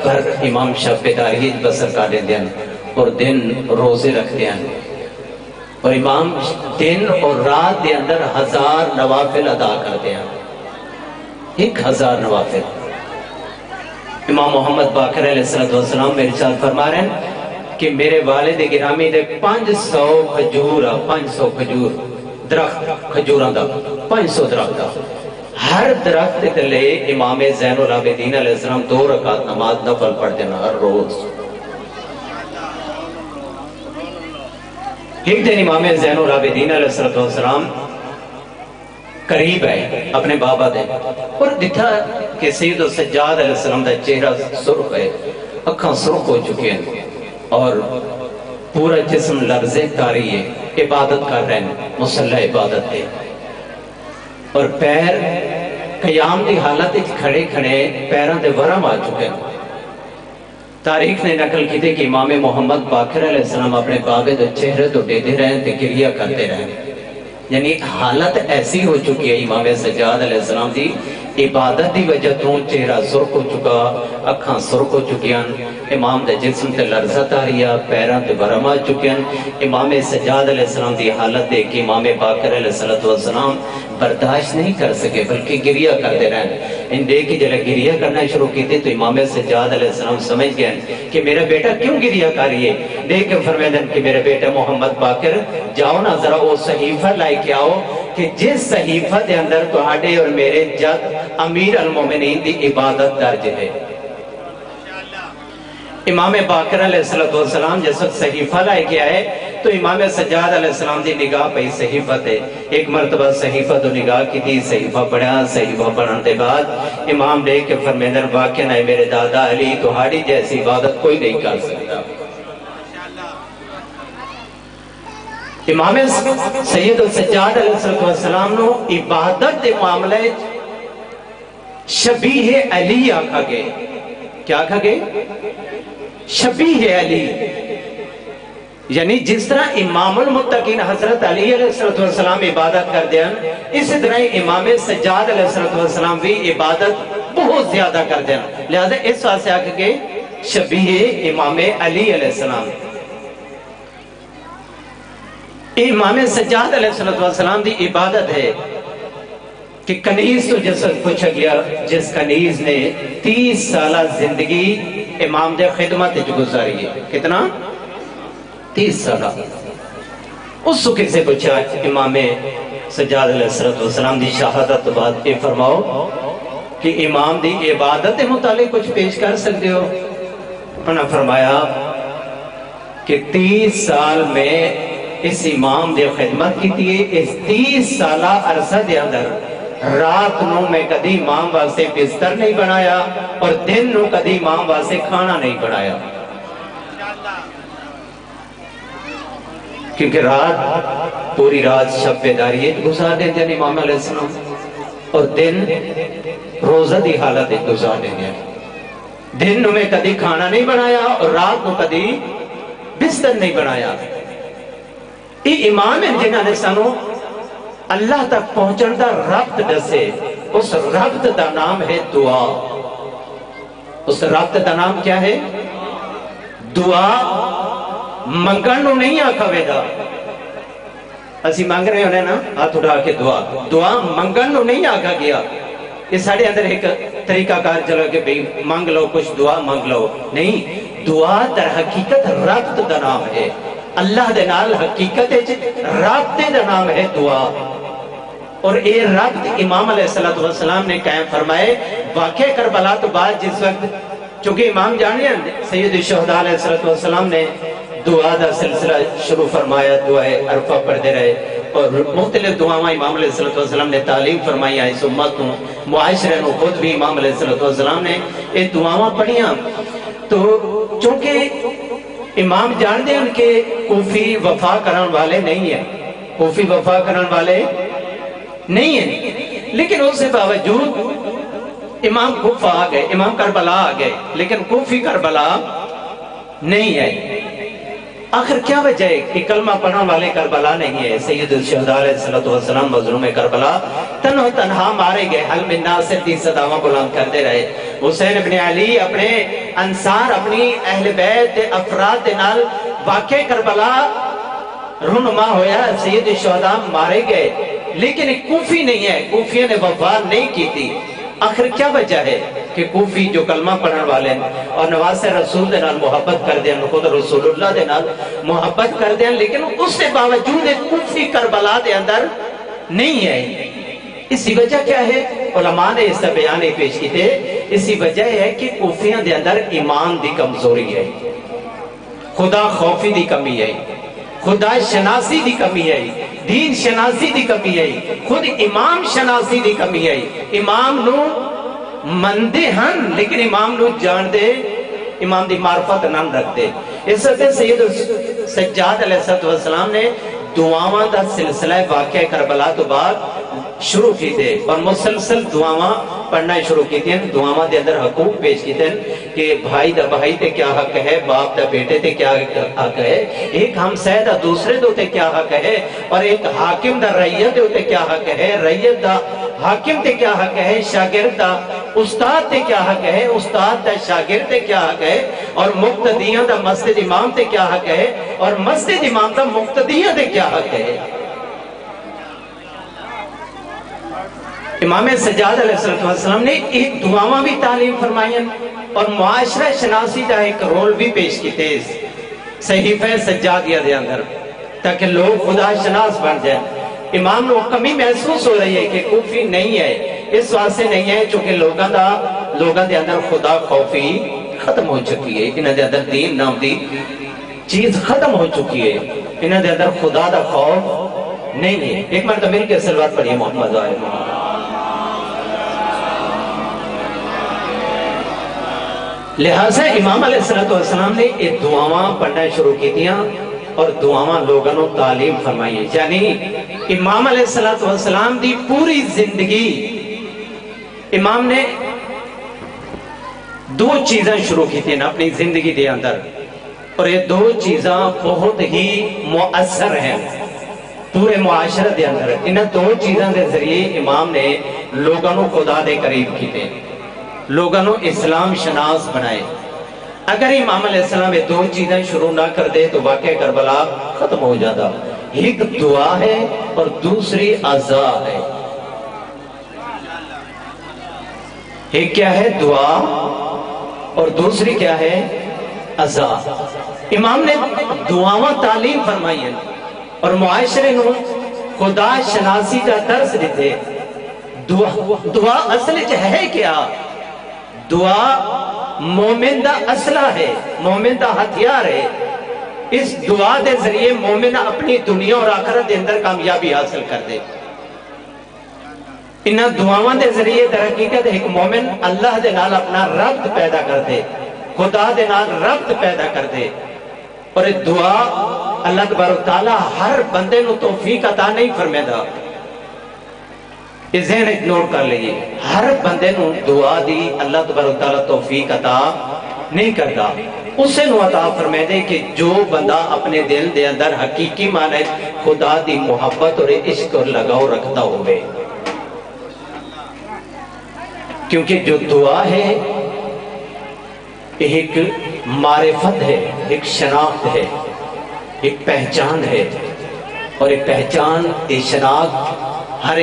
پر امام شب بیداری بسر کاٹے دیں اور دن روزے رکھتے ہیں، اور امام دن اور رات دے اندر 1000 نوافل ادا کرتے ہیں، 1000 نوافل۔ امام محمد باقر علیہ السلام میرے ساتھ فرما رہے ہیں کہ میرے والد گرامی دے 500 کھجور درخت کھجوراں دا 500 درخت دا، ہر درخت تلے امام زین العابدین علیہ السلام 2 رکعت نماز نفل پڑھتے ہیں ہر روز۔ ایک دن امام زین العابدین علیہ السلام قریب ہے اپنے بابا دے، اور دیکھا کہ سید السجاد علیہ السلام دا چہرہ سرخ ہے، اکھاں سرخ ہو چکے ہیں اور پورا جسم لرزے کاری ہے، عبادت کر رہے ہیں، مصلی عبادت ہے، اور پیر قیام دی حالت کھڑے کھڑے پیروں دے ورم آ چکے ہیں۔ تاریخ نے نقل کی تھی کہ امام محمد باقر علیہ السلام اپنے بابے دے چہرے تو دیتے رہے تے گریہ کرتے رہے، یعنی حالت ایسی ہو چکی ہے امام سجاد علیہ السلام دی عبادت دی وجہ تو چہرہ سرخ ہو چکا، اکھاں سرخ ہو چکی ہیں، امام دے جسم تے لرزت آ رہی ہے، پیراں تے ورم آ چکے ہیں۔ امام سجاد علیہ السلام دی حالت دیکھ کے امام باقر علیہ السلام برداشت نہیں کر سکے بلکہ گریہ کرتے رہے۔ ان دیکھ کے جلے گریہ کرنا شروع کی تھی تو امام سجاد علیہ السلام سمجھ گئے کہ میرا بیٹا کیوں گریہ کر رہی ہے۔ دیکھ کے فرمائیں کہ میرے بیٹا محمد باقر جاؤ نا ذرا وہ صحیفہ لائے کے آؤ کہ جس صحیفہ دے اندر تہاڈے اور میرے جد امیر المومنین دی عبادت درج ہے۔ امام باقر علیہ السلام جس وقت صحیفہ لائے کے آئے تو امام سجاد علیہ السلام دی نگاہ پہ صحیفہ تے ایک مرتبہ صحیفہ تو نگاہ کی تھی، صحیفہ پڑھا، صحیفہ پڑھن دے بعد امام دیکھ کے فرمیندن واقعہ نہ میرے دادا علی تہاڈی جیسی عبادت کوئی نہیں کر سکتا۔ امام سید السجاد علیہ السلام نو عبادت دے معاملے شبیہ علی آکھا گئے، کیا آکھا گئے؟ شبیہ علی، یعنی جس طرح امام المتقین حضرت علی علیہ السلام عبادت کر دیں اس طرح امام سجاد علیہ السلام بھی عبادت بہت زیادہ کر دیں، لہذا اس واسطے آکھا گئے شبیہ امام علی علیہ السلام۔ امام سجاد علیہ السلام دی عبادت ہے کہ کنیز تو جس پوچھا گیا جس کنیز نے 30 سالہ زندگی امام دے خدمت گزاری ہے، کتنا؟ 30 سالہ۔ اس سکے سے پوچھا امام سجاد علیہ السلام دی شہادت بعد یہ فرماؤ کہ امام دی عبادت متعلق کچھ پیش کر سکتے ہو؟ انہوں نے فرمایا کہ 30 سال میں اس امام دے خدمت کی تھی، اس 30 سالہ عرصہ دے اندر رات نو میں کدی امام واسطے بستر نہیں بنایا اور دن نو کدی امام واسطے کھانا نہیں بنایا، کیونکہ رات پوری رات شب بیداری گزار دیتے ہیں امام علیہ السلام اور دن روزہ دی حالت گزار دیتے ہیں۔ دن نو میں کدی کھانا نہیں بنایا اور رات نو کدی بستر نہیں بنایا۔ یہ امام ہیں جنہاں نے سانو اللہ تک پہنچن دا ربط دسے، اس ربط دا نام ہے دعا۔ اس ربط دا نام کیا ہے؟ دعا۔ منگن نو نہیں آکھا ویدہ، اسی مانگ رہے ہونے نا ہاتھ اٹھا کے دعا منگن نو نہیں آکھا گیا۔ یہ ساڑھے اندر ایک طریقہ کار چلا کہ بھئی مانگ لو کچھ دعا مانگ لو، نہیں، دعا در حقیقت ربط دا نام ہے، اللہ دے نال حقیقت رابطے دا نام ہے دعا۔ اور یہ رابط امام علیہ السلام نے قائم فرمائے۔ واقعہ کربلا تو بعد جس وقت چونکہ امام جانے ہیں سید الشہداء علیہ السلام نے دعا دا سلسلہ شروع فرمایا، دعائے عرفہ پڑھتے رہے اور مختلف دعاواں امام علیہ السلام نے تعلیم فرمائی ہے اس امت کو، معاشرے کو، خود بھی امام علیہ السلام نے یہ دعاواں پڑھیاں۔ تو چونکہ امام جان دے ان کے کوفی وفا کرن والے نہیں ہیں، کوفی وفا کرن والے نہیں ہیں، لیکن اس سے باوجود امام کوفہ آ گئے، امام کربلا آ گئے، لیکن کوفی کربلا نہیں ہے۔ آخر کیا وجہ ہے کہ کلمہ پڑھنے والے کربلا نہیں ہے؟ سید الشہداء علیہ السلام مظلوم کربلا تنہا مارے گئے، حل من ناصر دی صداواں بلند کرتے رہے۔ حسین ابن علی اپنے انصار اپنی اہل بیت افراد دے نال واقع کربلا رونما ہویا، سید الشہداء مارے گئے، لیکن ایک کوفی نہیں ہے، کوفیوں نے وفا نہیں کی تھی۔ آخر کیا وجہ ہے کہ کوفی جو کلمہ پڑھنے والے ہیں اور نواز رسول دے نال محبت کر دیں، خود رسول اللہ دے نال محبت کر دیں، لیکن اس سے باوجود ایک کوفی کربلا دے اندر نہیں ہے۔ اسی وجہ کیا ہے؟ علماء نے اس کا بیان پیش کی تھے، اسی وجہ ہے کہ کوفیوں دے اندر ایمان دی کمزوری ہے، خدا خوفی دی کمی ہے، خدا شناسی دی کمی ہے، دین شناسی دی کمی ہے، خود امام شناسی دی کمی ہے۔ امام نو مندے ہن لیکن امام نو جان دے، امام دی معرفت نہ رکھ دے۔ اس وقت سید سجاد علیہ السلام نے دعاواں دا سلسلہ واقعہ کربلا تو بعد شروع کی تھے اور مسلسل دعاواں پڑھنا شروع کی تھیں۔ دعاواں دے اندر حقوق پیش کی تھیں کہ بھائی دا بھائی تے کیا حق ہے، باپ دا بیٹے تے کیا حق ہے، ایک ہمسائے دا دوسرے دو تے کیا حق ہے، اور ایک حاکم دا رعیت دے کیا حق ہے، رعیت دا حاکم تے کیا حق ہے، شاگرد دا استاد تے کیا حق ہے، استاد دا شاگرد تے کیا حق ہے، اور مقتدیاں دا مسجد امام تے کیا حق ہے، اور مسجد امام دا مقتدیاں تے کیا حق ہے۔ امام سجاد علیہ السلام نے ایک دعاواں بھی تعلیم فرمائیں اور معاشرہ شناسی کا ایک رول بھی پیش کی تھے صحیفہ سجادیہ دے اندر، تاکہ لوگ خدا شناس بن جائیں۔ امام کو کمی محسوس ہو رہی ہے کہ کوفی نہیں ہے، اس واسطے نہیں ہے چونکہ لوگاں دے اندر خدا خوفی ختم ہو چکی ہے، انہاں دے اندر دین نام دی چیز ختم ہو چکی ہے، انہاں دے اندر خدا دا خوف نہیں ہے۔ ایک مرتبہ مل کے صلوات پڑھیے محمد آئے محمد۔ لہٰذا امام علیہ السلام نے یہ دعاواں پڑھنا شروع کی دیا اور دعاواں لوگوں نے تعلیم فرمائی، یعنی امام علیہ السلام دی پوری زندگی امام نے دو چیزیں شروع کی تھیں اپنی زندگی دے اندر، اور یہ دو چیزاں بہت ہی مؤثر ہیں پورے معاشرے دے اندر۔ انہاں دو چیزاں دے ذریعے امام نے لوگوں کو خدا دے قریب کیتے، لوگوں نے اسلام شناس بنائے۔ اگر امام علیہ السلام یہ دو چیزیں شروع نہ کر دے تو واقعہ کربلا ختم ہو جاتا۔ ایک دعا ہے اور دوسری عزا ہے۔ ایک کیا ہے؟ دعا، اور دوسری کیا ہے؟ عزا۔ امام نے دعاواں تعلیم فرمائی ہیں اور معاشرے نو خدا شناسی کا درس دیتے۔ دعا اصل ہے کیا؟ دعا مومن دا اسلحہ ہے، مومن دا ہتھیار ہے۔ اس دعا دے ذریعے مومن اپنی دنیا اور آخرت دے اندر کامیابی حاصل کر دے۔ انہاں دعاواں دے ذریعے در حقیقت ایک مومن اللہ دے نال اپنا ربط پیدا کر دے، خدا دے نال ربط پیدا کر دے۔ اور یہ دعا اللہ تبارک و تعالیٰ ہر بندے نو توفیق عطا نہیں فرمیدا، اس ذہن نوٹ کر لیجئے، ہر بندے نو دعا دی اللہ تبارک و تعالیٰ توفیق عطا نہیں کرتا۔ اسے نو عطا فرمائے دے کہ جو بندہ اپنے دل دے اندر حقیقی معنی خدا دی محبت اور عشق اور لگاؤ رکھتا ہوئے، کیونکہ جو دعا ہے ایک معرفت ہے، ایک شناخت ہے، ایک پہچان ہے، اور ایک پہچان ایک شناخت ہر